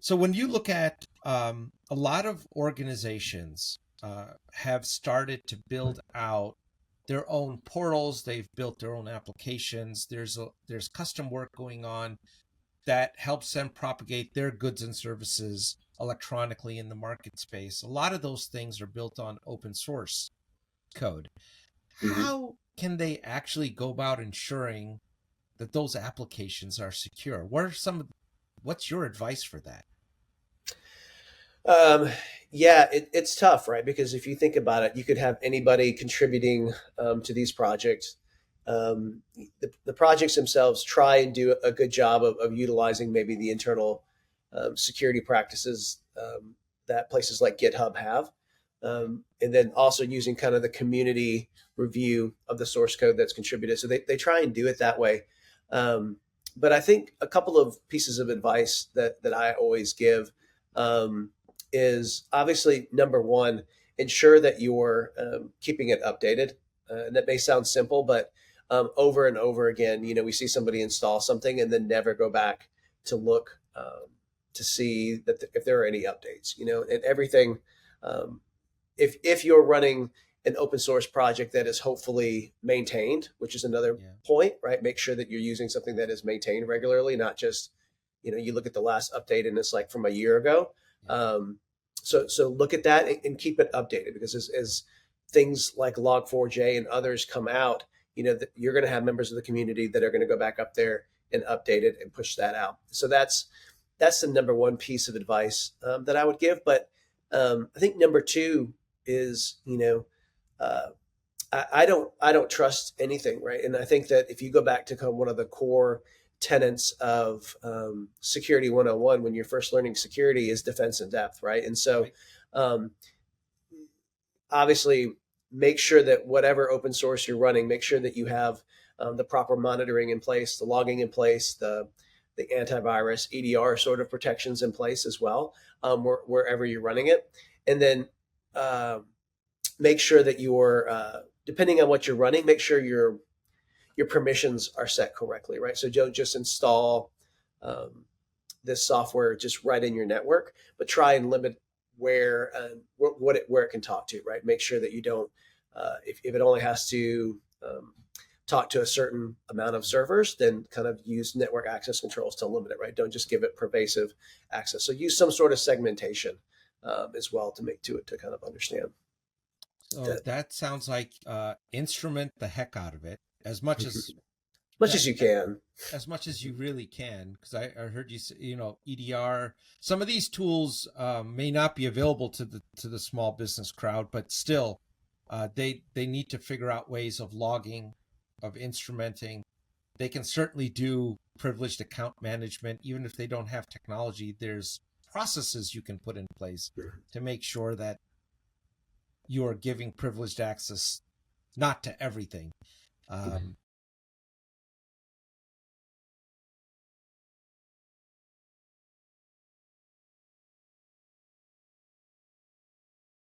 So when you look at a lot of organizations have started to build out their own portals, they've built their own applications. There's custom work going on that helps them propagate their goods and services electronically in the market space. A lot of those things are built on open source code. Hmm. How can they actually go about ensuring that those applications are secure? What's your advice for that? Um, yeah, it's tough, right? Because if you think about it, you could have anybody contributing to these projects. The projects themselves try and do a good job of utilizing maybe the internal security practices that places like GitHub have. And then also using kind of the community review of the source code that's contributed. So they try and do it that way. Um, but I think a couple of pieces of advice that I always give um, is obviously number one, ensure that you're keeping it updated. And that may sound simple, but over and over again, we see somebody install something and then never go back to look to see that if there are any updates, and everything. Um, if you're running an open source project that is hopefully maintained, which is another Yeah. point, right? Make sure that you're using something that is maintained regularly, not just, you look at the last update and it's like from a year ago. Yeah. So look at that and keep it updated because as things like Log4j and others come out, you're going to have members of the community that are going to go back up there and update it and push that out. So that's the number one piece of advice that I would give. But I think number two is uh, I don't trust anything, right? And I think that if you go back to kind of one of the core tenets of security 101 when you're first learning security is defense in depth, right? And so Right. um, obviously make sure that whatever open source you're running, make sure that you have the proper monitoring in place, the logging in place, the antivirus EDR sort of protections in place as well, wherever you're running it, and then uh, make sure that you're depending on what you're running, make sure your permissions are set correctly, right? So don't just install um, this software just right in your network, but try and limit where it can talk to, right? Make sure that you don't if it only has to talk to a certain amount of servers, then kind of use network access controls to limit it, right? Don't just give it pervasive access. So use some sort of segmentation as well to make to it to kind of understand So that that sounds like instrument the heck out of it as much as much that, as you can. as much as you really can, because I heard you say, EDR. Some of these tools may not be available to the small business crowd, but still, they need to figure out ways of logging, of instrumenting. They can certainly do privileged account management, even if they don't have technology. There's processes you can put in place to make sure that you are giving privileged access not to everything.